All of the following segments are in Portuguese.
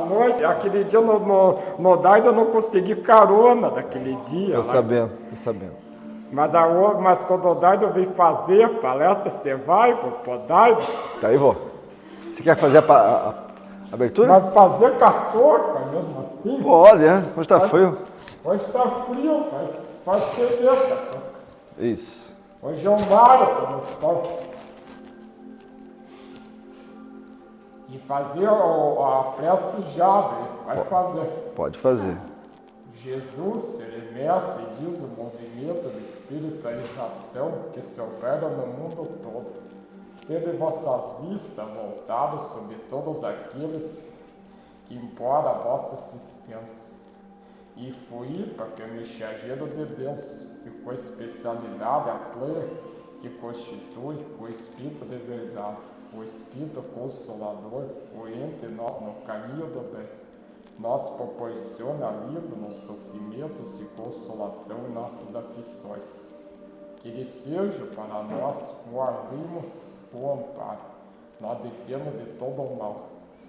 noite. Aquele dia no Daida eu não consegui carona daquele dia. Tô sabendo. Mas quando o Daida veio fazer a palestra, você vai pro Daida? Tá aí, vou. Você quer fazer a abertura? Mas fazer com a touca mesmo assim? Pode, né? Hoje tá frio. Hoje tá frio, faz ceder, cara. Isso. Hoje é um mar no sol. E fazer a prece já, vai fazer. Pode fazer. Jesus, ele mexe e diz o movimento de espiritualização que se opera no mundo todo. Tende vossas vistas voltadas sobre todos aqueles que impõem a vossa assistência. E fui para que o mensageiro de Deus, e com especialidade a plena, que constitui o Espírito de verdade, o Espírito Consolador, o ente nós no caminho do bem, nos proporciona alívio nos sofrimentos e consolação em nossas aflições. Que ele seja para nós o arrimo, o amparo, na defesa de todo o mal,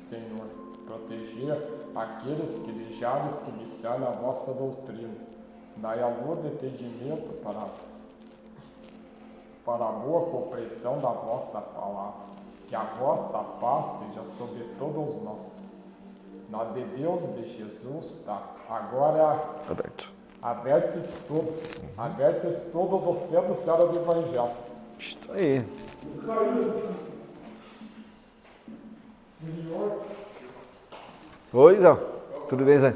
Senhor, proteger aqueles que deixaram se iniciar na vossa doutrina, dai a luz de entendimento para a boa compreensão da vossa palavra, que a vossa paz seja sobre todos nós. Na de Deus de Jesus está agora aberto estudo do centro do céu do Evangelho. Isso aí. Isso aí. Senhor. Oi, Zé. Tudo bem, Zé?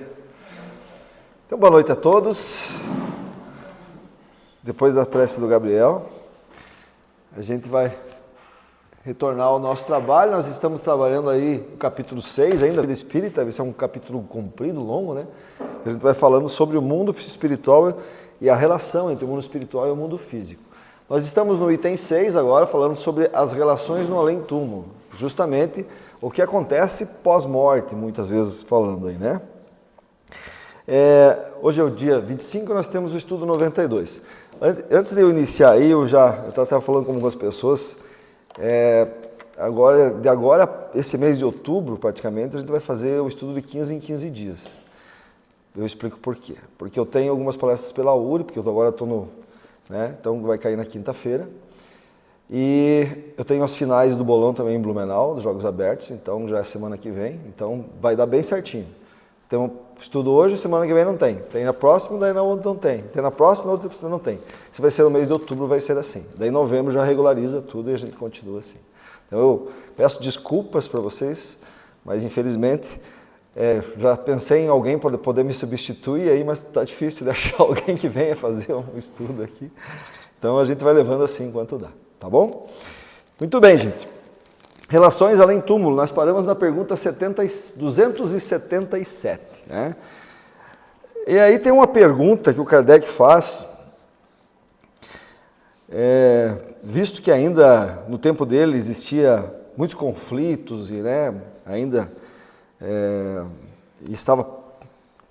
Então, boa noite a todos. Depois da prece do Gabriel, a gente vai retornar ao nosso trabalho. Nós estamos trabalhando aí o capítulo 6 ainda, da vida espírita. Vai ser um capítulo comprido, longo, né? A gente vai falando sobre o mundo espiritual e a relação entre o mundo espiritual e o mundo físico. Nós estamos no item 6 agora, falando sobre as relações no além-túmulo. Justamente o que acontece pós-morte, muitas vezes falando aí, né? Hoje é o dia 25, nós temos o estudo 92. Antes de eu iniciar aí, eu estava falando com algumas pessoas, esse mês de outubro, praticamente, a gente vai fazer o estudo de 15 em 15 dias. Eu explico por quê. Porque eu tenho algumas palestras pela URI, porque eu agora estou no... né? Então vai cair na quinta-feira. E eu tenho as finais do bolão também em Blumenau, dos Jogos Abertos, então já é semana que vem, então vai dar bem certinho. Então, estudo hoje, semana que vem não tem. Tem na próxima, daí na outra não tem. Tem na próxima, na outra não tem. Se vai ser no mês de outubro, vai ser assim. Daí em novembro já regulariza tudo e a gente continua assim. Então eu peço desculpas para vocês, mas infelizmente já pensei em alguém para poder me substituir aí, mas está difícil de achar alguém que venha fazer um estudo aqui. Então a gente vai levando assim enquanto dá. Tá bom? Muito bem, gente. Relações além túmulo. Nós paramos na pergunta 277. Né? E aí tem uma pergunta que o Kardec faz, visto que ainda no tempo dele existia muitos conflitos e né, ainda estava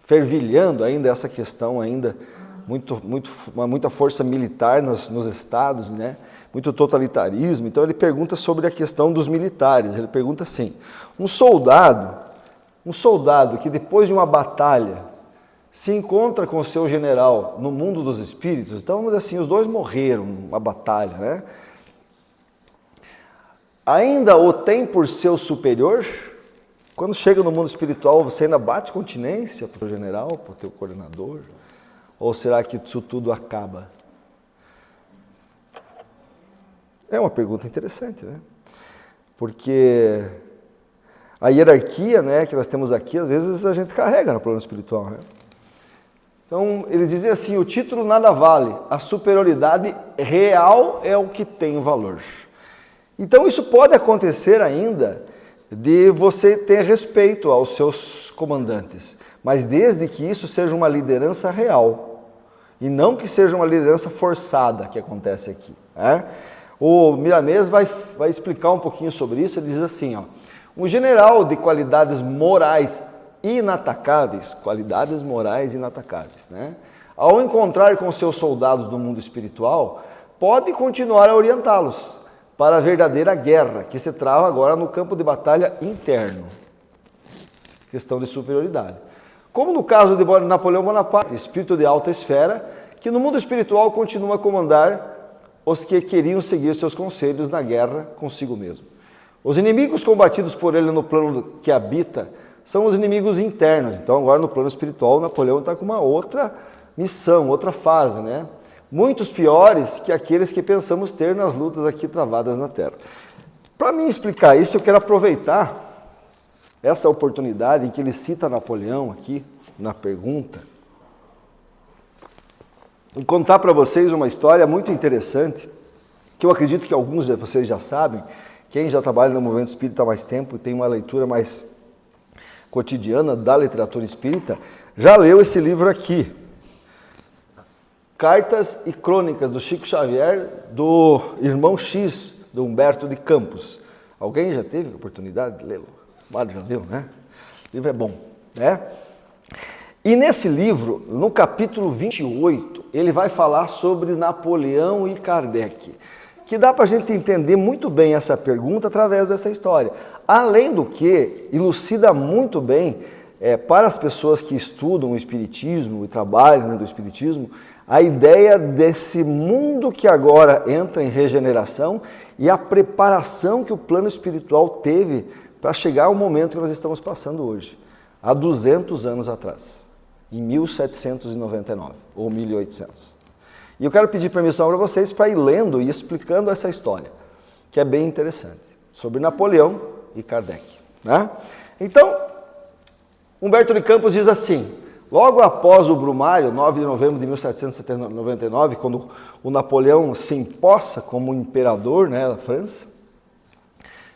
fervilhando ainda essa questão ainda muita força militar nos estados, né? Muito totalitarismo. Então ele pergunta sobre a questão dos militares. Ele pergunta assim: um soldado que depois de uma batalha se encontra com o seu general no mundo dos espíritos, então vamos dizer assim, os dois morreram numa batalha, né? Ainda o tem por seu superior? Quando chega no mundo espiritual, você ainda bate continência para o general, para o teu coordenador? Ou será que isso tudo acaba? É uma pergunta interessante, né? Porque a hierarquia, né, que nós temos aqui, às vezes a gente carrega no plano espiritual, né? Então, ele dizia assim, o título nada vale, a superioridade real é o que tem valor. Então, isso pode acontecer ainda de você ter respeito aos seus comandantes, mas desde que isso seja uma liderança real. E não que seja uma liderança forçada que acontece aqui. Né? O Miramês vai explicar um pouquinho sobre isso. Ele diz assim, ó, um general de qualidades morais inatacáveis, né? Ao encontrar com seus soldados do mundo espiritual, pode continuar a orientá-los para a verdadeira guerra, que se trava agora no campo de batalha interno. questão de superioridade. Como no caso de Napoleão Bonaparte, espírito de alta esfera, que no mundo espiritual continua a comandar os que queriam seguir seus conselhos na guerra consigo mesmo. Os inimigos combatidos por ele no plano que habita são os inimigos internos. Então agora no plano espiritual, Napoleão está com uma outra missão, outra fase, né? Muitos piores que aqueles que pensamos ter nas lutas aqui travadas na Terra. Para mim explicar isso, eu quero aproveitar essa oportunidade em que ele cita Napoleão aqui na pergunta e contar para vocês uma história muito interessante, que eu acredito que alguns de vocês já sabem. Quem já trabalha no movimento espírita há mais tempo e tem uma leitura mais cotidiana da literatura espírita, já leu esse livro aqui, Cartas e Crônicas do Chico Xavier, do Irmão X, do Humberto de Campos. Alguém já teve a oportunidade de lê-lo? Mário já leu, né? O livro é bom, né? E nesse livro, no capítulo 28, ele vai falar sobre Napoleão e Kardec, que dá para a gente entender muito bem essa pergunta através dessa história. Além do que, elucida muito bem, para as pessoas que estudam o Espiritismo e trabalham do Espiritismo, a ideia desse mundo que agora entra em regeneração e a preparação que o plano espiritual teve para chegar ao momento que nós estamos passando hoje, há 200 anos atrás, em 1799 ou 1800. E eu quero pedir permissão para vocês para ir lendo e explicando essa história, que é bem interessante, sobre Napoleão e Kardec, né? Então, Humberto de Campos diz assim: logo após o Brumário, 9 de novembro de 1799, quando o Napoleão se empossa como imperador, né, da França,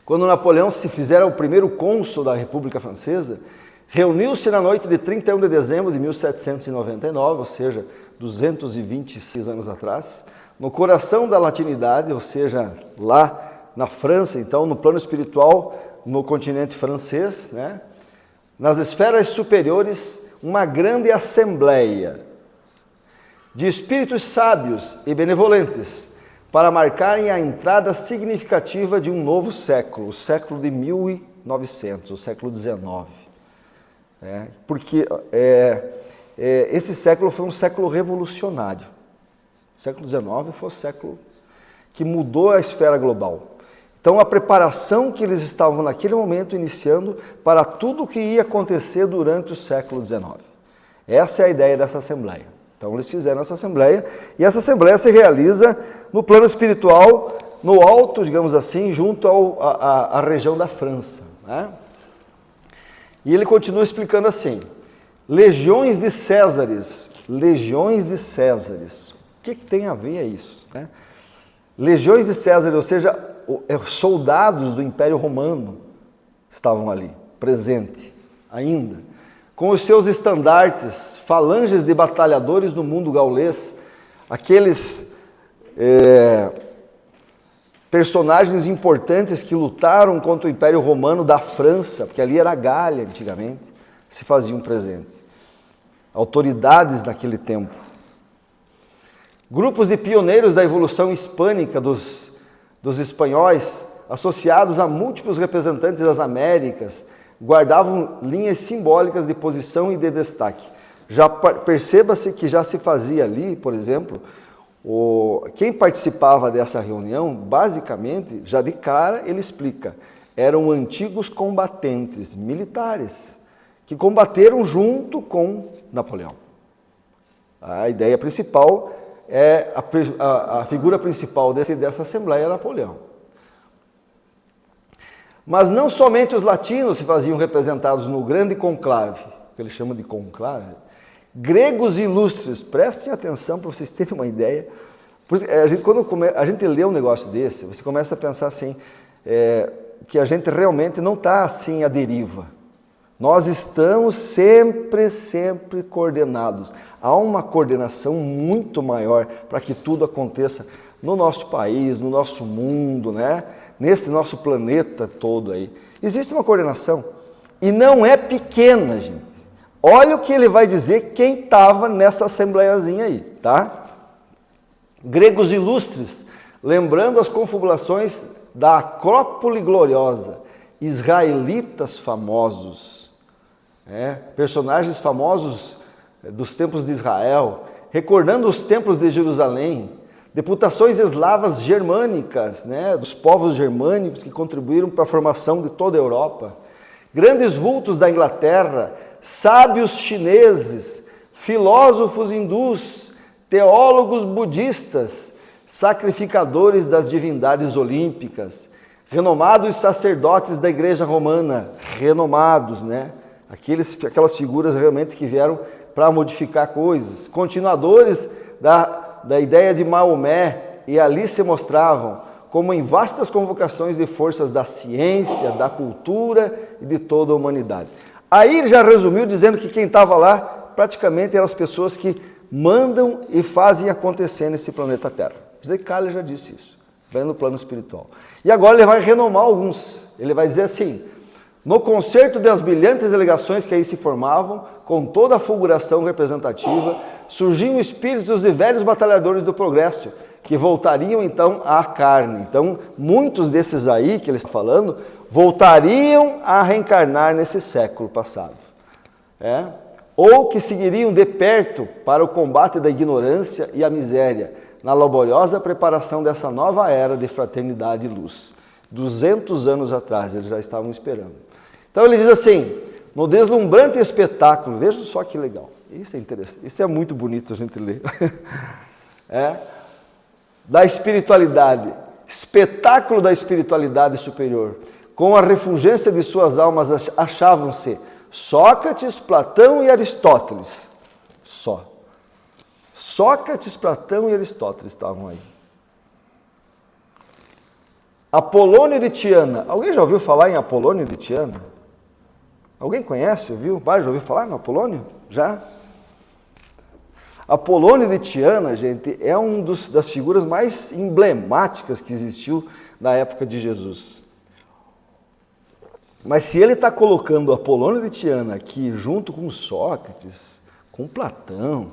quando Napoleão se fizera o primeiro cônsul da República Francesa, reuniu-se na noite de 31 de dezembro de 1799, ou seja, 226 anos atrás, no coração da latinidade, ou seja, lá na França, então, no plano espiritual, no continente francês, né, nas esferas superiores, uma grande assembleia de espíritos sábios e benevolentes para marcarem a entrada significativa de um novo século, o século de 1900, o século XIX. Porque esse século foi um século revolucionário. O século XIX foi o século que mudou a esfera global. Então, a preparação que eles estavam naquele momento iniciando para tudo o que ia acontecer durante o século XIX. Essa é a ideia dessa assembleia. Então, eles fizeram essa assembleia, e essa assembleia se realiza no plano espiritual, no alto, digamos assim, junto à região da França, né? E ele continua explicando assim: legiões de Césares, o que tem a ver isso, né? Legiões de Césares, ou seja, soldados do Império Romano estavam ali, presente ainda, com os seus estandartes, falanges de batalhadores do mundo gaulês, aqueles personagens importantes que lutaram contra o Império Romano da França, porque ali era a Gália antigamente, se faziam presente. Autoridades naquele tempo. Grupos de pioneiros da evolução hispânica dos espanhóis, associados a múltiplos representantes das Américas, guardavam linhas simbólicas de posição e de destaque. Já perceba-se que já se fazia ali, por exemplo, quem participava dessa reunião, basicamente, já de cara ele explica, eram antigos combatentes militares, que combateram junto com Napoleão. A ideia principal a figura principal dessa assembleia é Napoleão. Mas não somente os latinos se faziam representados no grande conclave, que eles chamam de conclave, gregos ilustres, prestem atenção para vocês terem uma ideia. Quando a gente lê um negócio desse, você começa a pensar assim, que a gente realmente não está assim à deriva. Nós estamos sempre coordenados. Há uma coordenação muito maior para que tudo aconteça no nosso país, no nosso mundo, né? Nesse nosso planeta todo aí. Existe uma coordenação. E não é pequena, gente. Olha o que ele vai dizer quem estava nessa assembleiazinha aí, tá? Gregos ilustres, lembrando as confabulações da Acrópole Gloriosa, israelitas famosos, personagens famosos dos templos de Israel, recordando os templos de Jerusalém, deputações eslavas germânicas, dos povos germânicos que contribuíram para a formação de toda a Europa, grandes vultos da Inglaterra, sábios chineses, filósofos hindus, teólogos budistas, sacrificadores das divindades olímpicas, renomados sacerdotes da igreja romana, renomados, aquelas figuras realmente que vieram para modificar coisas, continuadores da ideia de Maomé, e ali se mostravam como em vastas convocações de forças da ciência, da cultura e de toda a humanidade. Aí ele já resumiu dizendo que quem estava lá praticamente eram as pessoas que mandam e fazem acontecer nesse planeta Terra. José Calha já disse isso, vem no plano espiritual. E agora ele vai renomar alguns, ele vai dizer assim: no concerto das brilhantes delegações que aí se formavam, com toda a fulguração representativa, surgiam espíritos de velhos batalhadores do progresso, que voltariam então à carne. Então, muitos desses aí que ele está falando, voltariam a reencarnar nesse século passado. Ou que seguiriam de perto para o combate da ignorância e a miséria, na laboriosa preparação dessa nova era de fraternidade e luz. 200 anos atrás, eles já estavam esperando. Então ele diz assim: no deslumbrante espetáculo, veja só que legal, isso é interessante, isso é muito bonito a gente ler, da espiritualidade, espetáculo da espiritualidade superior, com a refulgência de suas almas achavam-se Sócrates, Platão e Aristóteles, só. Sócrates, Platão e Aristóteles estavam aí. Apolônio de Tiana, alguém já ouviu falar em Apolônio de Tiana? Alguém conhece, ouviu? Já ouviu falar no Apolônio? Já? Apolônio de Tiana, gente, é das figuras mais emblemáticas que existiu na época de Jesus. Mas se ele está colocando Apolônio de Tiana aqui junto com Sócrates, com Platão,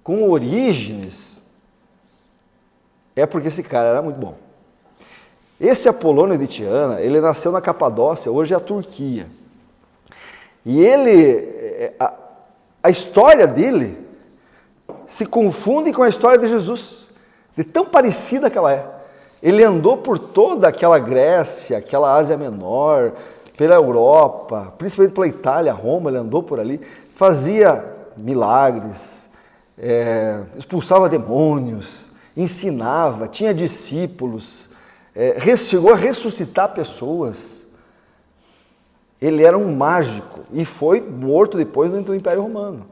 com Orígenes, é porque esse cara era muito bom. Esse Apolônio de Tiana, ele nasceu na Capadócia, hoje é a Turquia. E a história dele se confunde com a história de Jesus, de tão parecida que ela é. Ele andou por toda aquela Grécia, aquela Ásia Menor, pela Europa, principalmente pela Itália, Roma, ele andou por ali, fazia milagres, expulsava demônios, ensinava, tinha discípulos, chegou a ressuscitar pessoas. Ele era um mágico e foi morto depois dentro do Império Romano.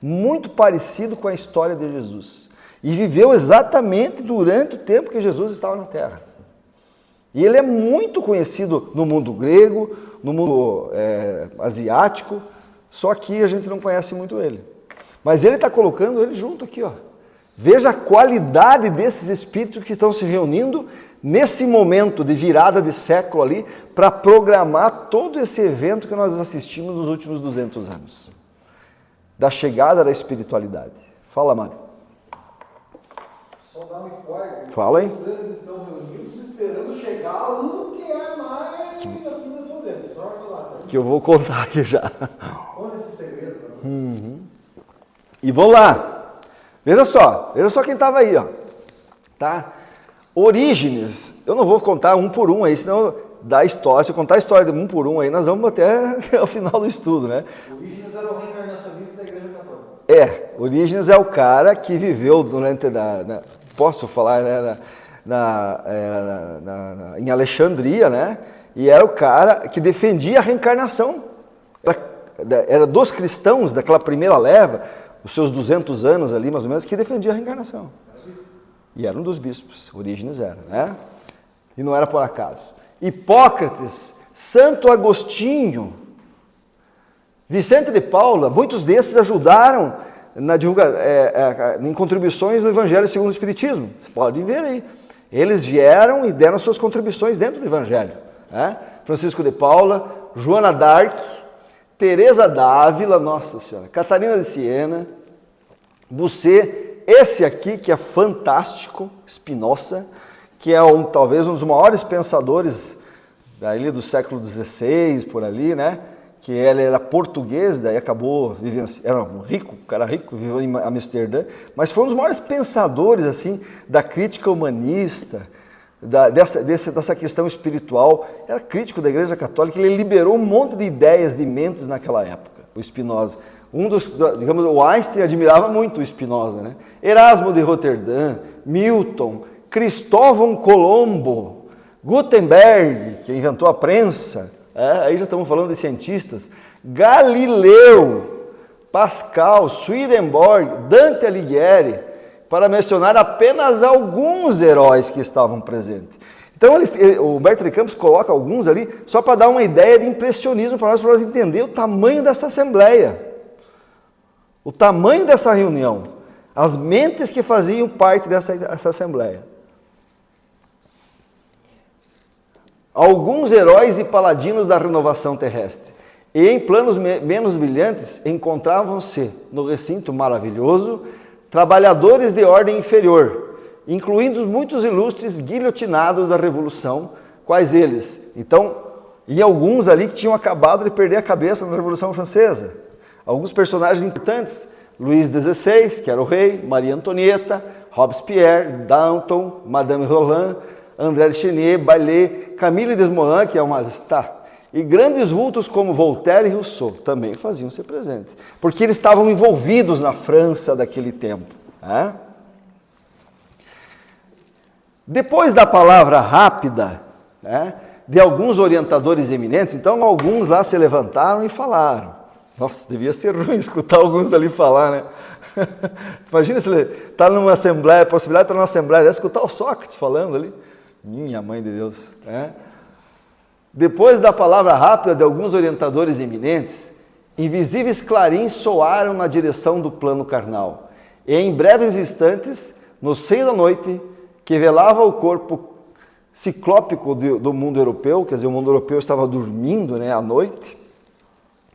Muito parecido com a história de Jesus. E viveu exatamente durante o tempo que Jesus estava na Terra. E ele é muito conhecido no mundo grego, no mundo asiático, só que a gente não conhece muito ele. Mas ele está colocando ele junto aqui, ó. Veja a qualidade desses espíritos que estão se reunindo nesse momento de virada de século ali, para programar todo esse evento que nós assistimos nos últimos 200 anos. Da chegada da espiritualidade. Fala, Mário. Só dar um spoiler. Fala aí. Eles estão reunidos esperando chegar um que é mais acima de todos eles. Só falar, sabe? Que eu vou contar aqui já. Olha esse segredo. E vamos lá. Veja só quem estava aí, ó. Tá? Orígenes, eu não vou contar um por um aí, senão dá história. Se eu contar a história de um por um aí, nós vamos até o final do estudo, né? Orígenes era o reencarnacionista da Igreja Católica. Orígenes é o cara que viveu durante, posso falar, né, em Alexandria, né? E era o cara que defendia a reencarnação. Era dos cristãos daquela primeira leva, os seus 200 anos ali, mais ou menos, que defendia a reencarnação. E era um dos bispos, Orígenes era, né? E não era por acaso. Hipócrates, Santo Agostinho, Vicente de Paula, muitos desses ajudaram em contribuições no Evangelho segundo o Espiritismo. Vocês podem ver aí. Eles vieram e deram suas contribuições dentro do Evangelho. Né? Francisco de Paula, Joana d'Arc, Teresa d'Ávila, Nossa Senhora, Catarina de Siena, Bucer, esse aqui que é fantástico, Spinoza, que é talvez um dos maiores pensadores ali do século XVI, por ali, né? que ele era português, daí acabou vivendo, era um cara rico, viveu em Amsterdã, mas foi um dos maiores pensadores assim da crítica humanista, dessa questão espiritual. Era crítico da Igreja Católica, ele liberou um monte de ideias, de mentes naquela época, o Spinoza. Digamos, o Einstein admirava muito o Spinoza, né? Erasmo de Roterdã, Milton, Cristóvão Colombo, Gutenberg, que inventou a prensa, aí já estamos falando de cientistas, Galileu, Pascal, Swedenborg, Dante Alighieri, para mencionar apenas alguns heróis que estavam presentes. Então, o Humberto de Campos coloca alguns ali só para dar uma ideia de impressionismo para nós entender o tamanho dessa assembleia, o tamanho dessa reunião, as mentes que faziam parte dessa assembleia. Alguns heróis e paladinos da renovação terrestre, e em planos menos brilhantes, encontravam-se no recinto maravilhoso trabalhadores de ordem inferior, incluindo muitos ilustres guilhotinados da Revolução, quais eles? Então, e alguns ali que tinham acabado de perder a cabeça na Revolução Francesa. Alguns personagens importantes, Luís XVI, que era o rei, Maria Antonieta, Robespierre, Danton, Madame Roland, André de Chenier, Baillet, Camille Desmoulins, que é uma... E grandes vultos como Voltaire e Rousseau também faziam-se presentes, porque eles estavam envolvidos na França daquele tempo. Né? Depois da palavra rápida, né, de alguns orientadores eminentes, então alguns lá se levantaram e falaram. Nossa, devia ser ruim escutar alguns ali falar, né? Imagina se ele está numa assembleia, a possibilidade de estar numa assembleia, deve escutar o Sócrates falando ali. Minha mãe de Deus. Né? Depois da palavra rápida de alguns orientadores eminentes, invisíveis clarins soaram na direção do plano carnal. E em breves instantes, no seio da noite, que velava o corpo ciclópico do mundo europeu, quer dizer, o mundo europeu estava dormindo, né, à noite,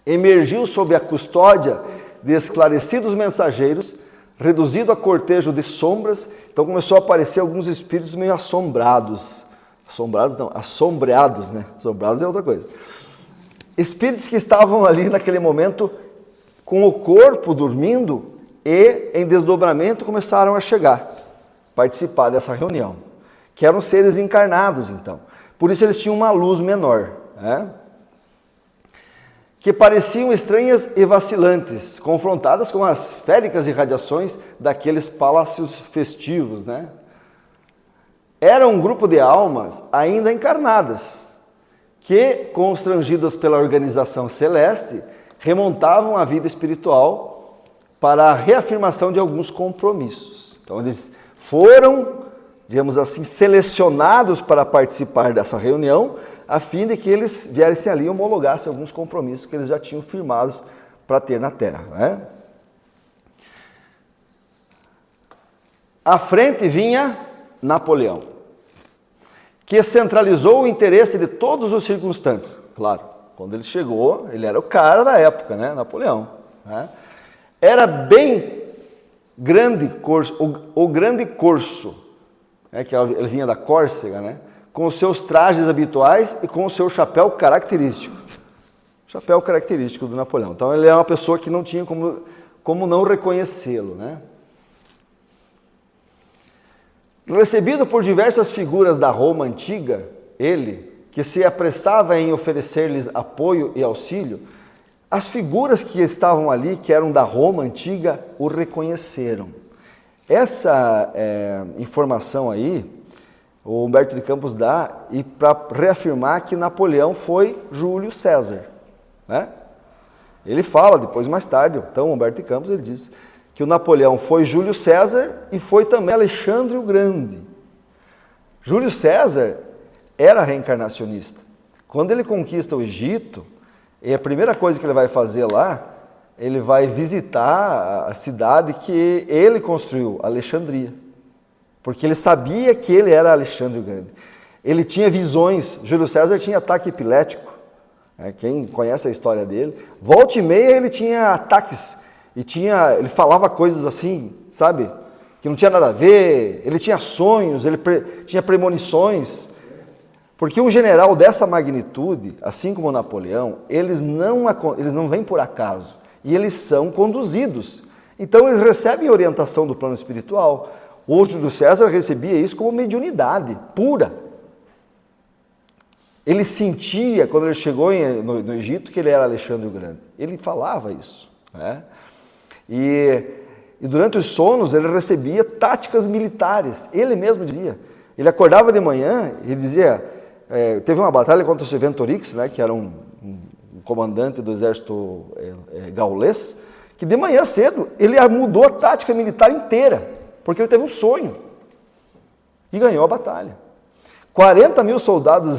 emergiu sob a custódia de esclarecidos mensageiros, reduzido a cortejo de sombras. Então começou a aparecer alguns espíritos meio assombrados. Assombrados não, assombreados, né? Assombrados é outra coisa. Espíritos que estavam ali naquele momento com o corpo dormindo e em desdobramento começaram a chegar, participar dessa reunião, que eram seres encarnados então. Por isso eles tinham uma luz menor, né? Que pareciam estranhas e vacilantes, confrontadas com as féricas irradiações daqueles palácios festivos, né? Era um grupo de almas ainda encarnadas, que, constrangidas pela organização celeste, remontavam a vida espiritual para a reafirmação de alguns compromissos. Então, eles foram, digamos assim, selecionados para participar dessa reunião, a fim de que eles viessem ali e homologassem alguns compromissos que eles já tinham firmados para ter na Terra. Né? À frente vinha Napoleão, que centralizou o interesse de todos os circunstantes. Claro, quando ele chegou, ele era o cara da época, né? Napoleão. Né? Era bem grande corso, o grande corso, né? Que ele vinha da Córcega, né? Com os seus trajes habituais e com o seu chapéu característico. Chapéu característico do Napoleão. Então ele é uma pessoa que não tinha como não reconhecê-lo, né? Recebido por diversas figuras da Roma antiga, ele, que se apressava em oferecer-lhes apoio e auxílio, as figuras que estavam ali, que eram da Roma antiga, o reconheceram. Essa informação aí, o Humberto de Campos dá, e para reafirmar que Napoleão foi Júlio César. Né? Ele fala depois, mais tarde, então Humberto de Campos, ele diz que o Napoleão foi Júlio César e foi também Alexandre o Grande. Júlio César era reencarnacionista. Quando ele conquista o Egito, e a primeira coisa que ele vai fazer lá, ele vai visitar a cidade que ele construiu, Alexandria. Porque ele sabia que ele era Alexandre o Grande. Ele tinha visões, Júlio César tinha ataque epilético. Quem conhece a história dele, volta e meia ele tinha ataques. E ele falava coisas assim, sabe, que não tinha nada a ver, ele tinha sonhos, ele tinha premonições. Porque um general dessa magnitude, assim como Napoleão, eles não vêm por acaso, e eles são conduzidos. Então eles recebem orientação do plano espiritual. O Júlio César recebia isso como mediunidade pura. Ele sentia, quando ele chegou no Egito, que ele era Alexandre o Grande. Ele falava isso, né? E durante os sonos ele recebia táticas militares. Ele mesmo dizia. Ele acordava de manhã e dizia... teve uma batalha contra o Serventorix, né, que era um comandante do exército gaulês, que de manhã cedo ele mudou a tática militar inteira, porque ele teve um sonho e ganhou a batalha. 40 mil soldados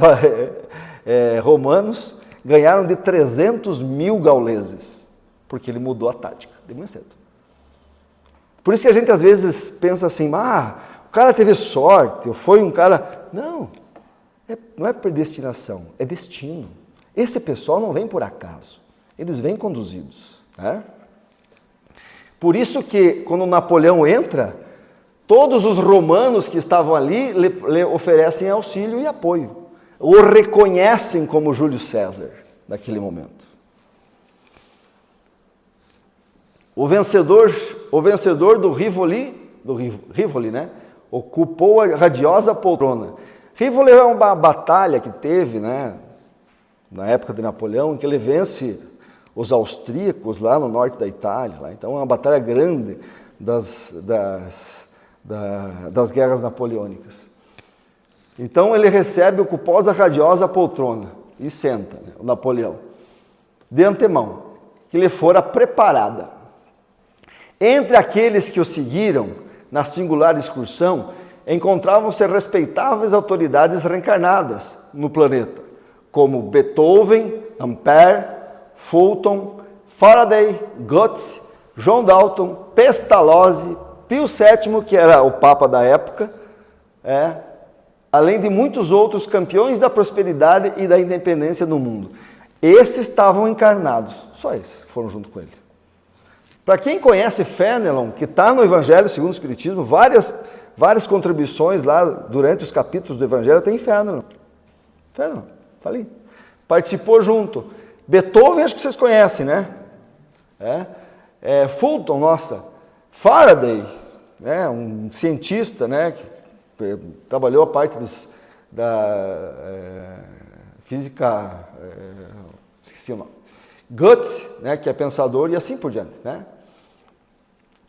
romanos ganharam de 300 mil gauleses, porque ele mudou a tática de manhã cedo. Por isso que a gente às vezes pensa assim, o cara teve sorte, ou foi um cara... Não é predestinação, é destino. Esse pessoal não vem por acaso, eles vêm conduzidos, né? Por isso que quando Napoleão entra, todos os romanos que estavam ali lhe oferecem auxílio e apoio, o reconhecem como Júlio César naquele momento. O vencedor do Rivoli, né, ocupou a radiosa poltrona. Rivoli é uma batalha que teve, né, na época de Napoleão, em que ele vence os austríacos lá no norte da Itália. Lá. Então é uma batalha grande das guerras napoleônicas. Então ele ocupou a radiosa poltrona e senta, né, o Napoleão, de antemão, que lhe fora preparada. Entre aqueles que o seguiram na singular excursão, encontravam-se respeitáveis autoridades reencarnadas no planeta, como Beethoven, Ampère, Fulton, Faraday, Goethe, John Dalton, Pestalozzi, Pio VII, que era o Papa da época, além de muitos outros campeões da prosperidade e da independência no mundo. Esses estavam encarnados, só esses que foram junto com ele. Para quem conhece Fenelon, que está no Evangelho segundo o Espiritismo, várias contribuições lá durante os capítulos do Evangelho tem Fenelon. Fenelon, está ali. Participou junto. Beethoven, acho que vocês conhecem, né? Fulton, nossa. Faraday, né? Um cientista, né? Que trabalhou a parte da física, esqueci o nome. Goethe, né? Que é pensador, e assim por diante, né?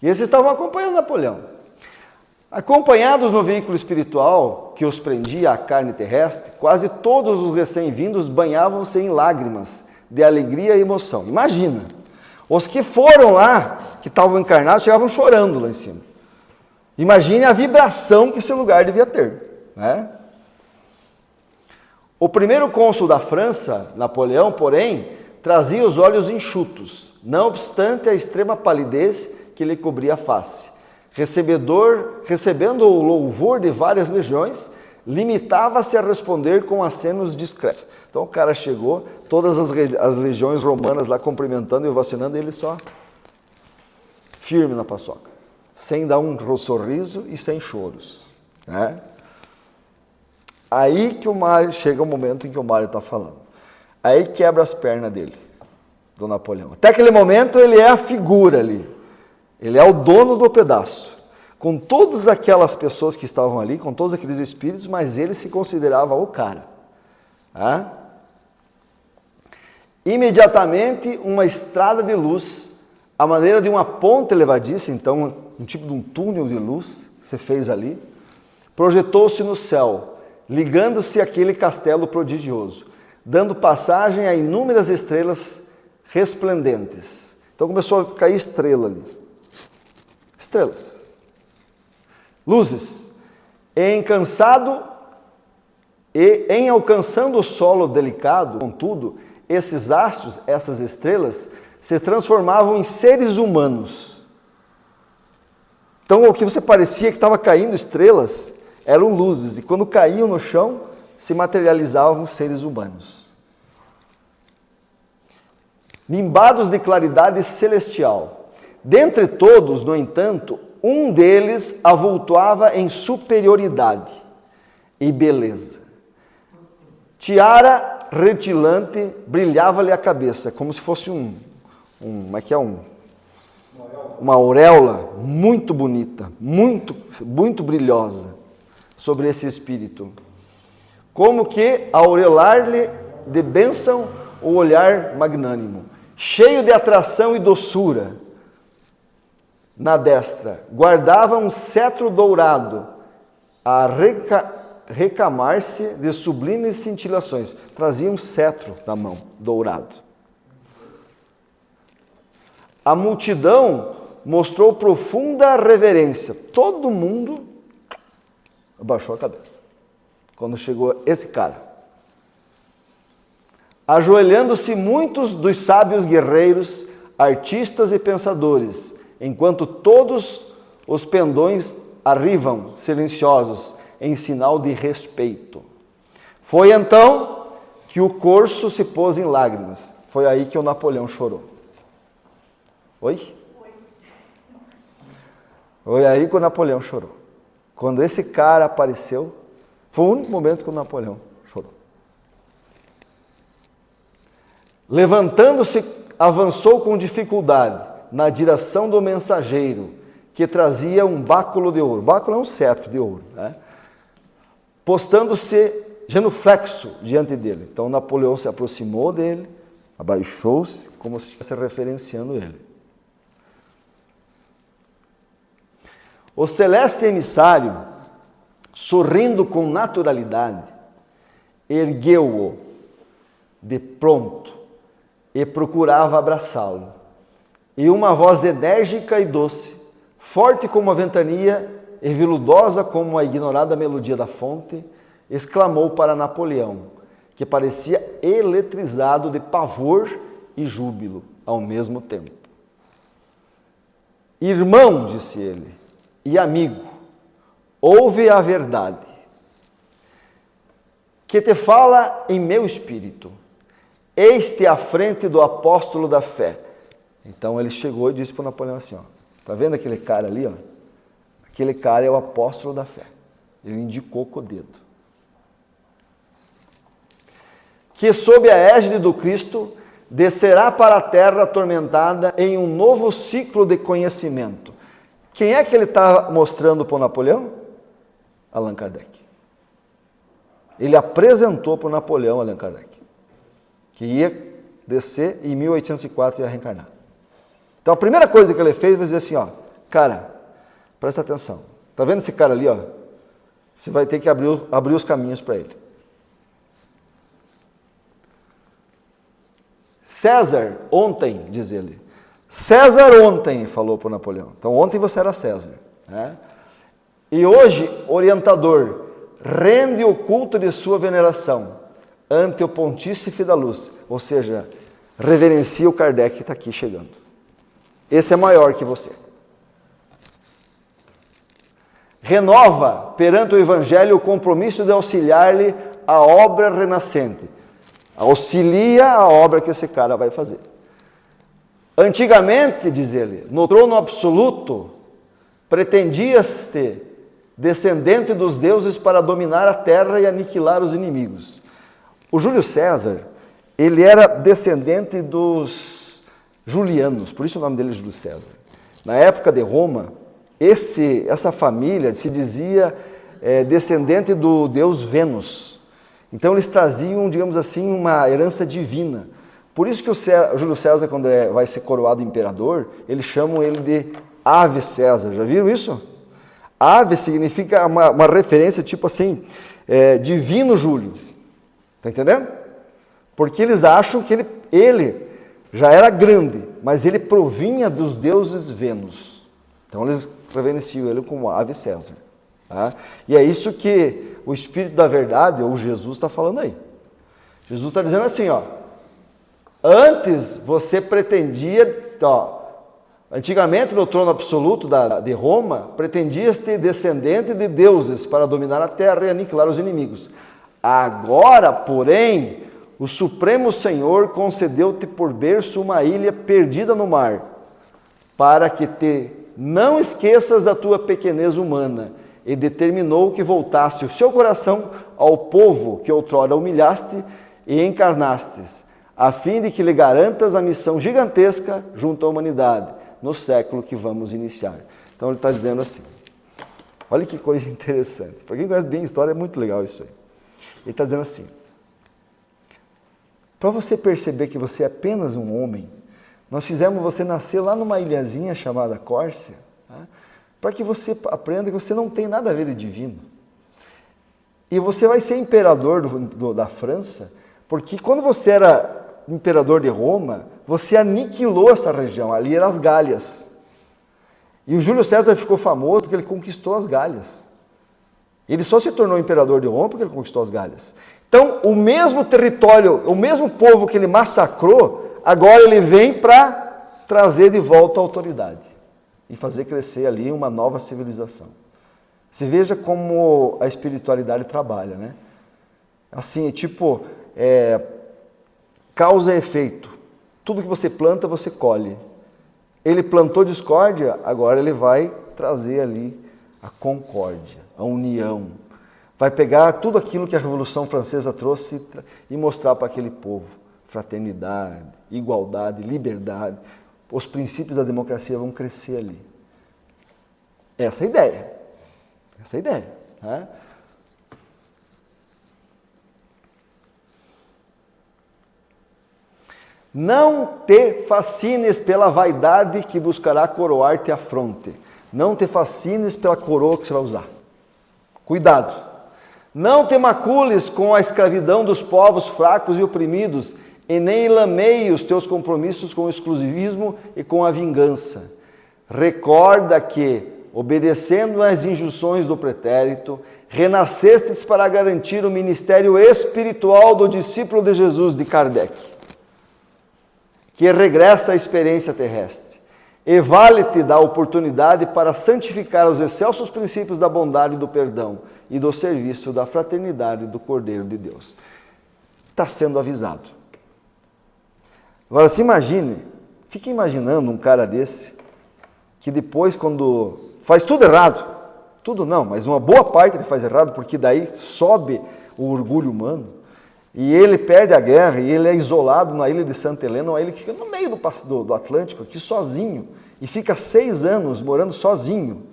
E esses estavam acompanhando Napoleão. Acompanhados no veículo espiritual que os prendia à carne terrestre, quase todos os recém-vindos banhavam-se em lágrimas de alegria e emoção. Imagina, os que foram lá, que estavam encarnados, chegavam chorando lá em cima. Imagine a vibração que esse lugar devia ter, né? O primeiro cônsul da França, Napoleão, porém, trazia os olhos enxutos, não obstante a extrema palidez que lhe cobria a face. Recebendo o louvor de várias legiões, limitava-se a responder com acenos discretos. Então o cara chegou, todas as legiões romanas lá cumprimentando e ovacionando, ele só firme na paçoca, sem dar um sorriso e sem choros, né? Aí que o Mário, chega o momento em que o Mário está falando. Aí quebra as pernas dele, do Napoleão. Até aquele momento ele é a figura ali. Ele é o dono do pedaço. Com todas aquelas pessoas que estavam ali, com todos aqueles espíritos, mas ele se considerava o cara. Imediatamente, uma estrada de luz, à maneira de uma ponte levadiça, então, um tipo de um túnel de luz que você fez ali, projetou-se no céu, ligando-se àquele castelo prodigioso, dando passagem a inúmeras estrelas resplendentes. Então começou a cair estrela ali. Estrelas. Luzes. Em alcançando o solo delicado, contudo, esses astros, essas estrelas, se transformavam em seres humanos. Então o que você parecia que estava caindo estrelas, eram luzes, e quando caíam no chão, se materializavam seres humanos. Nimbados de claridade celestial. Dentre todos, no entanto, um deles avultuava em superioridade e beleza. Tiara retilante brilhava-lhe a cabeça, como se fosse uma auréola muito bonita, muito brilhosa sobre esse espírito. Como que aureolar-lhe de bênção o olhar magnânimo, cheio de atração e doçura. Na destra guardava um cetro dourado a recamar-se de sublimes cintilações. Trazia um cetro na mão, dourado. A multidão mostrou profunda reverência. Todo mundo abaixou a cabeça quando chegou esse cara. Ajoelhando-se muitos dos sábios guerreiros, artistas e pensadores, enquanto todos os pendões arrivam silenciosos em sinal de respeito. Foi então que o corso se pôs em lágrimas. Foi aí que o Napoleão chorou. Oi? Foi aí que o Napoleão chorou. Quando esse cara apareceu, foi o único momento que o Napoleão chorou. Levantando-se, avançou com dificuldade na direção do mensageiro, que trazia um báculo de ouro. Báculo é um cetro de ouro, né? Postando-se genuflexo diante dele. Então Napoleão se aproximou dele, abaixou-se, como se estivesse referenciando ele. O celeste emissário, sorrindo com naturalidade, ergueu-o de pronto e procurava abraçá-lo. E uma voz enérgica e doce, forte como a ventania e veludosa como a ignorada melodia da fonte, exclamou para Napoleão, que parecia eletrizado de pavor e júbilo ao mesmo tempo. Irmão, disse ele, e amigo, ouve a verdade, que te fala em meu espírito. Eis-te à frente do apóstolo da fé. Então ele chegou e disse para o Napoleão assim, ó, tá vendo aquele cara ali, ó? Aquele cara é o apóstolo da fé. Ele indicou com o dedo. Que sob a égide do Cristo descerá para a terra atormentada em um novo ciclo de conhecimento. Quem é que ele está mostrando para o Napoleão? Allan Kardec. Ele apresentou para o Napoleão Allan Kardec, que ia descer e em 1804 ia reencarnar. Então a primeira coisa que ele fez foi dizer assim, ó, cara, presta atenção. Tá vendo esse cara ali, ó? Você vai ter que abrir os caminhos para ele. César, ontem, diz ele. César ontem, falou para o Napoleão. Então ontem você era César, né? E hoje, orientador, rende o culto de sua veneração ante o Pontífice da Luz. Ou seja, reverencia o Kardec que está aqui chegando. Esse é maior que você. Renova perante o Evangelho o compromisso de auxiliar-lhe a obra renascente. Auxilia a obra que esse cara vai fazer. Antigamente, diz ele, no trono absoluto, pretendias-te descendente dos deuses para dominar a terra e aniquilar os inimigos. O Júlio César, ele era descendente dos Julianos, por isso o nome dele é Júlio César. Na época de Roma, essa família se dizia descendente do deus Vênus. Então eles traziam, digamos assim, uma herança divina. Por isso que o Júlio César, quando vai ser coroado imperador, eles chamam ele de Ave César. Já viram isso? Ave significa uma referência tipo assim, divino Júlio. Está entendendo? Porque eles acham que ele já era grande, mas ele provinha dos deuses Vênus. Então eles reverenciam ele como Ave César. Tá? E é isso que o Espírito da Verdade, ou Jesus, está falando aí. Jesus está dizendo assim, ó. Antes você pretendia, antigamente no trono absoluto de Roma, pretendias ter descendente de deuses para dominar a terra e aniquilar os inimigos. Agora, porém, o Supremo Senhor concedeu-te por berço uma ilha perdida no mar, para que não esqueças da tua pequenez humana, e determinou que voltasse o seu coração ao povo que outrora humilhaste e encarnastes, a fim de que lhe garantas a missão gigantesca junto à humanidade, no século que vamos iniciar. Então ele está dizendo assim, olha que coisa interessante, para quem conhece bem a história é muito legal isso aí. Ele está dizendo assim, para você perceber que você é apenas um homem, nós fizemos você nascer lá numa ilhazinha chamada Córcia, tá? Para que você aprenda que você não tem nada a ver de divino. E você vai ser imperador da França, porque quando você era imperador de Roma, você aniquilou essa região, ali eram as Gálias. E o Júlio César ficou famoso porque ele conquistou as Gálias. Ele só se tornou imperador de Roma porque ele conquistou as Gálias. Então, o mesmo território, o mesmo povo que ele massacrou, agora ele vem para trazer de volta a autoridade e fazer crescer ali uma nova civilização. Você veja como a espiritualidade trabalha, né? Assim, tipo, causa e efeito. Tudo que você planta, você colhe. Ele plantou discórdia, agora ele vai trazer ali a concórdia, a união. Vai pegar tudo aquilo que a Revolução Francesa trouxe e mostrar para aquele povo. Fraternidade, igualdade, liberdade. Os princípios da democracia vão crescer ali. Essa é a ideia. Essa é a ideia. Né? Não te fascines pela vaidade que buscará coroar-te a fronte. Não te fascines pela coroa que você vai usar. Cuidado. Não te macules com a escravidão dos povos fracos e oprimidos, e nem lameie os teus compromissos com o exclusivismo e com a vingança. Recorda que, obedecendo às injunções do pretérito, renascestes para garantir o ministério espiritual do discípulo de Jesus, de Kardec, que regressa à experiência terrestre, e vale-te da oportunidade para santificar os excelsos princípios da bondade e do perdão, e do serviço da fraternidade do Cordeiro de Deus. Está sendo avisado. Agora, se imagine, fique imaginando um cara desse, que depois, quando faz tudo errado, tudo não, mas uma boa parte ele faz errado, porque daí sobe o orgulho humano, e ele perde a guerra, e ele é isolado na ilha de Santa Helena, uma ilha que fica no meio do Atlântico, aqui sozinho, e fica 6 anos morando sozinho,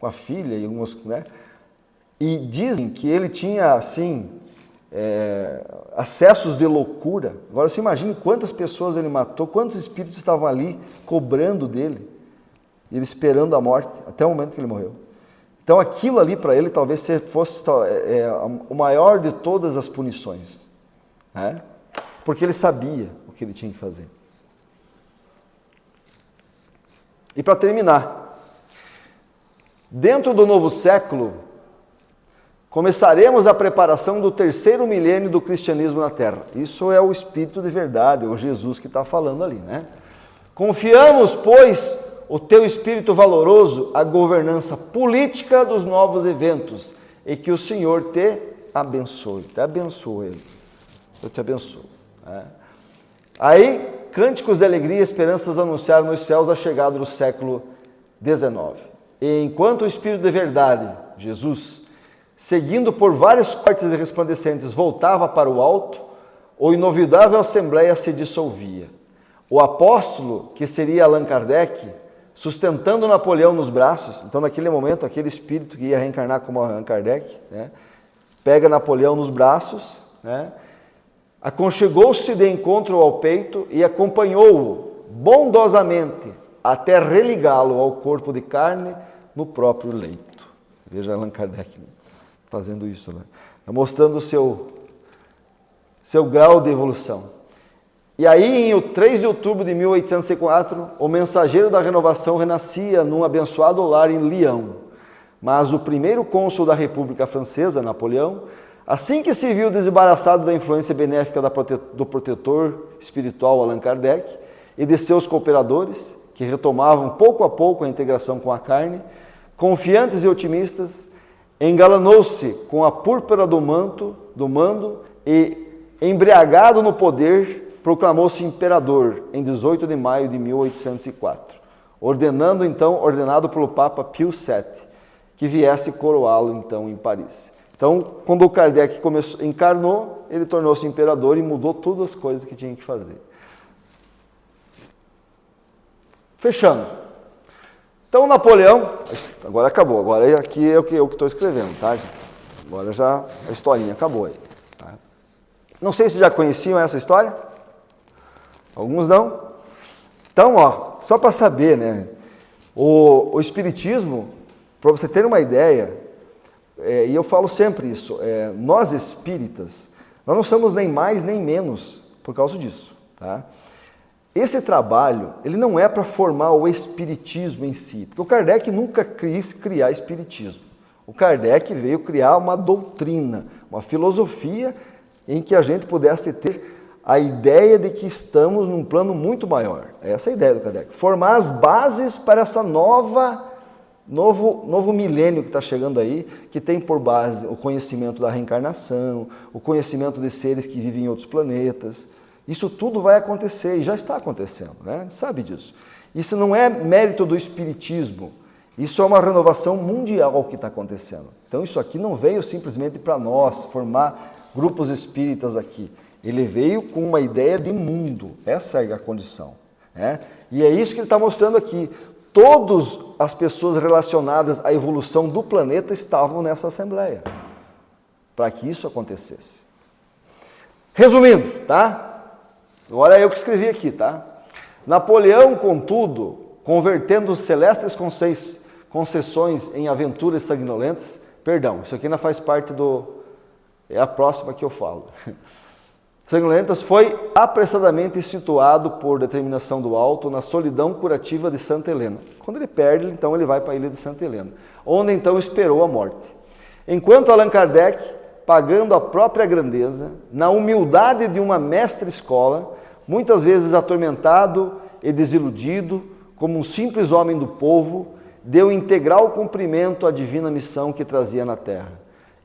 com a filha e algumas, né? E dizem que ele tinha, assim, acessos de loucura. Agora, você imagine quantas pessoas ele matou, quantos espíritos estavam ali cobrando dele, ele esperando a morte, até o momento que ele morreu. Então, aquilo ali para ele talvez fosse o maior de todas as punições, né? Porque ele sabia o que ele tinha que fazer. E para terminar, dentro do novo século, começaremos a preparação do 3º milênio do cristianismo na Terra. Isso é o Espírito de verdade, é o Jesus que está falando ali, né? Confiamos, pois, o teu Espírito valoroso à governança política dos novos eventos e que o Senhor te abençoe. Te abençoe ele. Eu te abençoo. Né? Aí, cânticos de alegria e esperanças anunciaram nos céus a chegada do século XIX. E enquanto o Espírito de verdade, Jesus, seguindo por vários cortes resplandecentes, voltava para o alto, a inovidável assembleia se dissolvia. O apóstolo, que seria Allan Kardec, sustentando Napoleão nos braços, então naquele momento, aquele espírito que ia reencarnar como Allan Kardec, né, pega Napoleão nos braços, né, aconchegou-se de encontro ao peito e acompanhou-o bondosamente até religá-lo ao corpo de carne no próprio leito. Veja Allan Kardec fazendo isso, né? Mostrando o seu grau de evolução. E aí, em 3 de outubro de 1804, o mensageiro da renovação renascia num abençoado lar em Lyon. Mas o primeiro cônsul da República Francesa, Napoleão, assim que se viu desembaraçado da influência benéfica do protetor espiritual Allan Kardec e de seus cooperadores, que retomavam pouco a pouco a integração com a carne, confiantes e otimistas, engalanou-se com a púrpura do mando e, embriagado no poder, proclamou-se imperador em 18 de maio de 1804, ordenado pelo Papa Pio VII, que viesse coroá-lo então em Paris. Então, quando o Kardec encarnou, ele tornou-se imperador e mudou todas as coisas que tinha que fazer. Fechando. Então, Napoleão, agora acabou, agora aqui é o que eu estou escrevendo, tá, gente? Agora já a historinha acabou aí. Tá? Não sei se já conheciam essa história. Alguns não. Então, ó, só para saber, né? O Espiritismo, para você ter uma ideia, e eu falo sempre isso, nós espíritas, nós não somos nem mais nem menos por causa disso, tá? Esse trabalho, ele não é para formar o espiritismo em si, porque o Kardec nunca quis criar espiritismo. O Kardec veio criar uma doutrina, uma filosofia em que a gente pudesse ter a ideia de que estamos num plano muito maior. Essa é a ideia do Kardec. Formar as bases para essa novo milênio que está chegando aí, que tem por base o conhecimento da reencarnação, o conhecimento de seres que vivem em outros planetas. Isso tudo vai acontecer e já está acontecendo, né? A gente sabe disso. Isso não é mérito do espiritismo, isso é uma renovação mundial que está acontecendo. Então isso aqui não veio simplesmente para nós formar grupos espíritas aqui. Ele veio com uma ideia de mundo, essa é a condição, né? E é isso que ele está mostrando aqui. Todas as pessoas relacionadas à evolução do planeta estavam nessa assembleia, para que isso acontecesse. Resumindo, tá? Agora é eu que escrevi aqui, tá? Napoleão, contudo, convertendo os celestes concessões em aventuras sanguinolentas, perdão, isso aqui ainda faz parte é a próxima que eu falo. Sanguinolentas, foi apressadamente situado por determinação do alto na solidão curativa de Santa Helena. Quando ele perde, então ele vai para a ilha de Santa Helena, onde então esperou a morte. Enquanto Allan Kardec, pagando a própria grandeza, na humildade de uma mestre-escola, muitas vezes atormentado e desiludido, como um simples homem do povo, deu integral cumprimento à divina missão que trazia na Terra,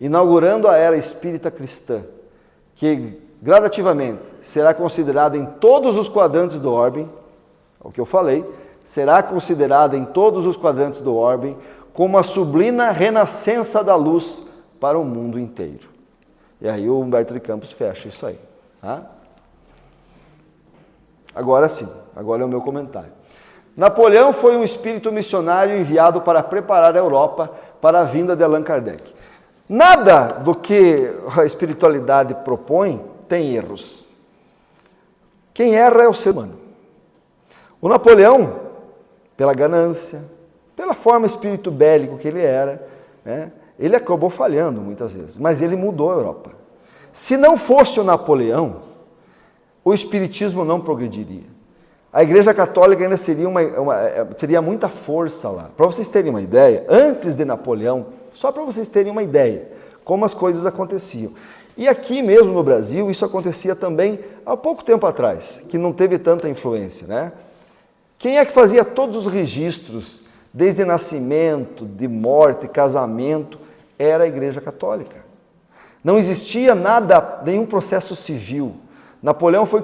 inaugurando a era espírita cristã, que gradativamente será considerada em todos os quadrantes do orbe, o que eu falei, será considerada em todos os quadrantes do orbe como a sublime renascença da luz para o mundo inteiro. E aí o Humberto de Campos fecha isso aí. Tá? Agora sim, agora é o meu comentário. Napoleão foi um espírito missionário enviado para preparar a Europa para a vinda de Allan Kardec. Nada do que a espiritualidade propõe tem erros. Quem erra é o ser humano. O Napoleão, pela ganância, pela forma espírito bélico que ele era, né, ele acabou falhando muitas vezes, mas ele mudou a Europa. Se não fosse o Napoleão, o espiritismo não progrediria. A Igreja Católica ainda teria muita força lá. Para vocês terem uma ideia, antes de Napoleão, só para vocês terem uma ideia, como as coisas aconteciam. E aqui mesmo no Brasil, isso acontecia também há pouco tempo atrás, que não teve tanta influência, né? Quem é que fazia todos os registros, desde nascimento, de morte, casamento, era a Igreja Católica. Não existia nada, nenhum processo civil. Napoleão foi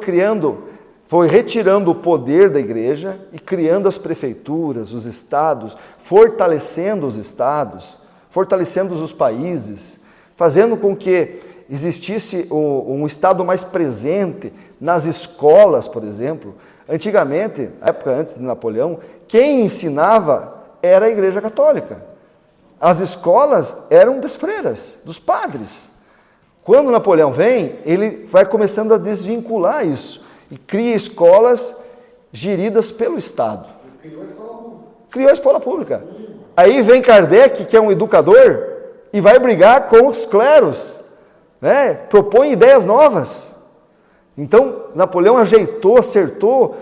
retirando o poder da igreja e criando as prefeituras, os estados, fortalecendo os estados, fortalecendo os países, fazendo com que existisse um estado mais presente nas escolas, por exemplo. Antigamente, na época antes de Napoleão, quem ensinava era a Igreja Católica. As escolas eram das freiras, dos padres. Quando Napoleão vem, ele vai começando a desvincular isso e cria escolas geridas pelo Estado. Criou a escola pública. Aí vem Kardec, que é um educador, e vai brigar com os cleros, né? Propõe ideias novas. Então, Napoleão ajeitou, acertou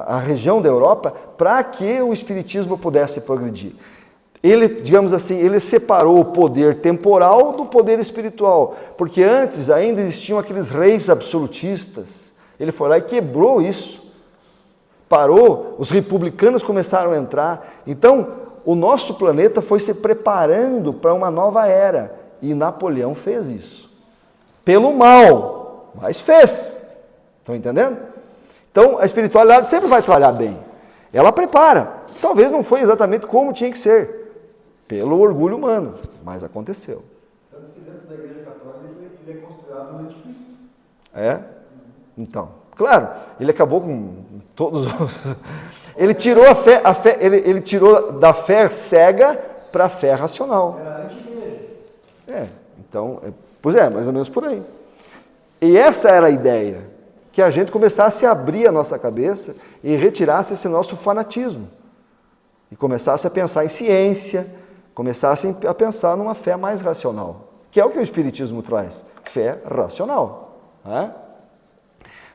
a região da Europa para que o espiritismo pudesse progredir. Ele, digamos assim, ele separou o poder temporal do poder espiritual, porque antes ainda existiam aqueles reis absolutistas. Ele foi lá e quebrou isso, parou, os republicanos começaram a entrar. Então, o nosso planeta foi se preparando para uma nova era, e Napoleão fez isso. Pelo mal, mas fez. Estão entendendo? Então, a espiritualidade sempre vai trabalhar bem. Ela prepara. Talvez não foi exatamente como tinha que ser. pelo orgulho humano, mas aconteceu. Tanto que dentro da Igreja Católica ele é considerado um anticristo. É? Então, claro, ele acabou com todos os... Ele tirou ele tirou da fé cega para a fé racional. Era anti-igreja. Então, pois é, mais ou menos por aí. E essa era a ideia, que a gente começasse a abrir a nossa cabeça e retirasse esse nosso fanatismo. E começasse a pensar em ciência, começasse a pensar numa fé mais racional, que é o que o Espiritismo traz, fé racional. Né?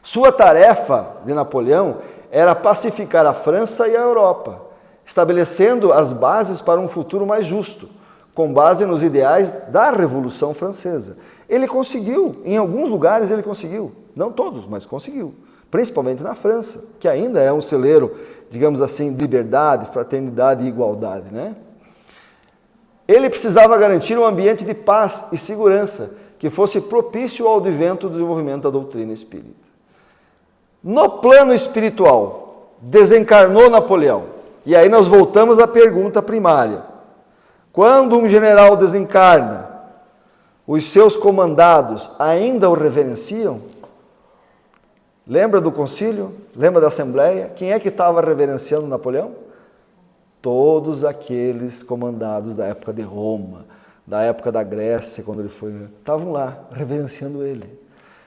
Sua tarefa de Napoleão era pacificar a França e a Europa, estabelecendo as bases para um futuro mais justo, com base nos ideais da Revolução Francesa. Ele conseguiu, em alguns lugares ele conseguiu, não todos, mas conseguiu, principalmente na França, que ainda é um celeiro, digamos assim, de liberdade, fraternidade e igualdade, né? Ele precisava garantir um ambiente de paz e segurança que fosse propício ao advento do desenvolvimento da doutrina espírita. No plano espiritual, desencarnou Napoleão. E aí nós voltamos à pergunta primária. Quando um general desencarna, os seus comandados ainda o reverenciam? Lembra do concílio? Lembra da assembleia? Quem é que estava reverenciando Napoleão? Todos aqueles comandados da época de Roma, da época da Grécia, quando ele foi, estavam lá reverenciando ele.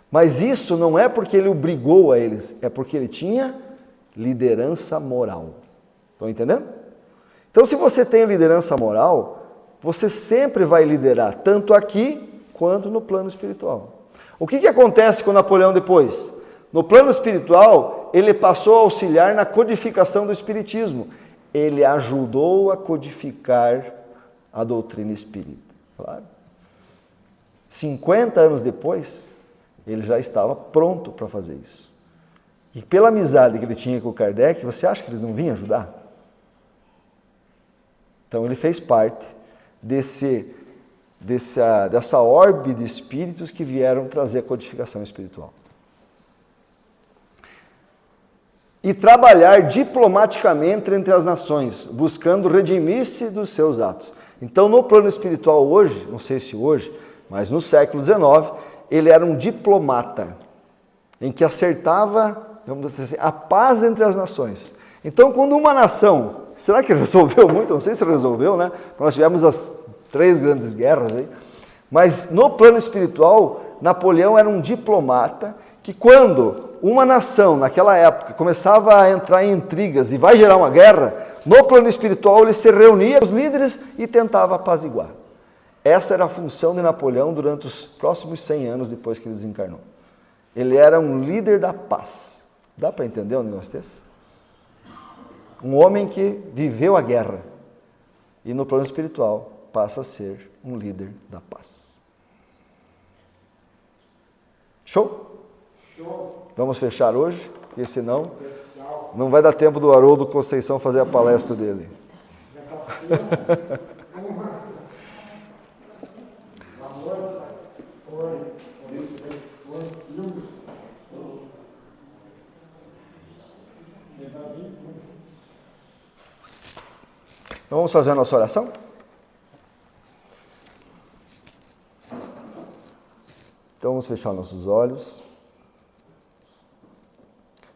Mas isso não é porque ele obrigou a eles, é porque ele tinha liderança moral. Estão entendendo? Então, se você tem liderança moral, você sempre vai liderar, tanto aqui quanto no plano espiritual. O que acontece com Napoleão depois? No plano espiritual, ele passou a auxiliar na codificação do espiritismo. Ele ajudou a codificar a doutrina espírita. Claro. 50 anos depois, ele já estava pronto para fazer isso. E pela amizade que ele tinha com o Kardec, você acha que eles não vinham ajudar? Então ele fez parte dessa orbe de espíritos que vieram trazer a codificação espiritual. E trabalhar diplomaticamente entre as nações, buscando redimir-se dos seus atos. Então, no plano espiritual hoje, não sei se hoje, mas no século XIX, ele era um diplomata, em que acertava, vamos dizer assim, a paz entre as nações. Então, quando uma nação, será que resolveu muito? Não sei se resolveu, né? Nós tivemos as 3 grandes guerras aí, mas no plano espiritual, Napoleão era um diplomata que quando uma nação, naquela época, começava a entrar em intrigas e vai gerar uma guerra, no plano espiritual ele se reunia com os líderes e tentava apaziguar. Essa era a função de Napoleão durante os próximos 100 anos depois que ele desencarnou. Ele era um líder da paz. Dá para entender um negócio desse? Um homem que viveu a guerra e no plano espiritual passa a ser um líder da paz. Show? Show. Vamos fechar hoje, porque senão não vai dar tempo do Haroldo Conceição fazer a palestra dele. Então vamos fazer a nossa oração? Então vamos fechar nossos olhos.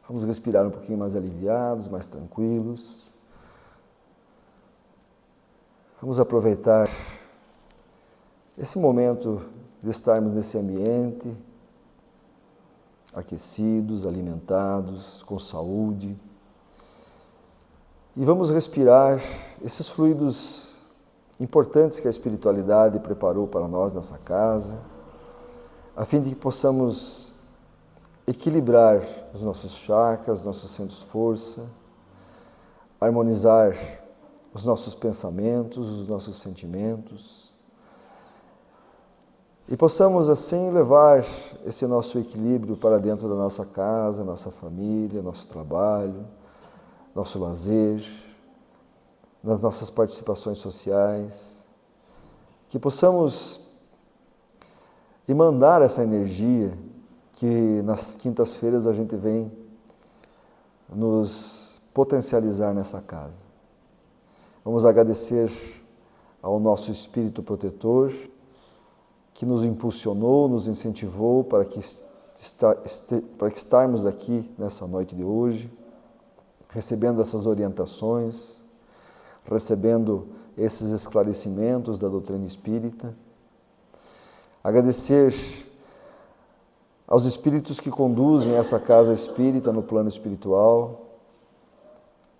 Vamos respirar um pouquinho mais aliviados, mais tranquilos. Vamos aproveitar esse momento de estarmos nesse ambiente, aquecidos, alimentados, com saúde. E vamos respirar esses fluidos importantes que a espiritualidade preparou para nós nessa casa, a fim de que possamos equilibrar os nossos chakras, nossos centros de força, harmonizar os nossos pensamentos, os nossos sentimentos, e possamos assim levar esse nosso equilíbrio para dentro da nossa casa, nossa família, nosso trabalho, nosso lazer, nas nossas participações sociais, que possamos emandar essa energia que nas quintas-feiras a gente vem nos potencializar nessa casa. Vamos agradecer ao nosso Espírito protetor, que nos impulsionou, nos incentivou para que estarmos aqui nessa noite de hoje, recebendo essas orientações, recebendo esses esclarecimentos da doutrina espírita. Agradecer aos espíritos que conduzem essa casa espírita no plano espiritual,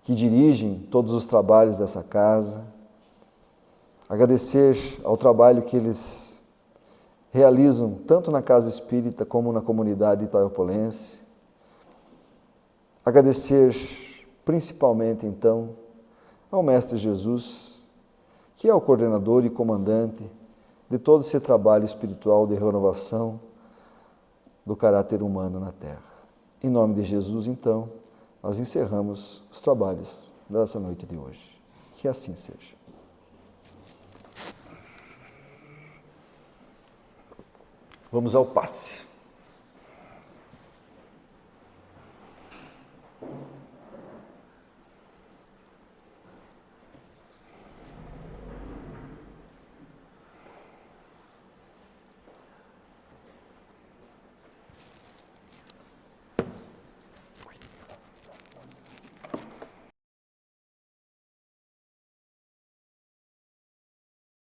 que dirigem todos os trabalhos dessa casa. Agradecer ao trabalho que eles realizam tanto na casa espírita como na comunidade itaiopolense. Agradecer principalmente, então, ao Mestre Jesus, que é o coordenador e comandante de todo esse trabalho espiritual de renovação do caráter humano na Terra. Em nome de Jesus, então, nós encerramos os trabalhos dessa noite de hoje. Que assim seja. Vamos ao passe.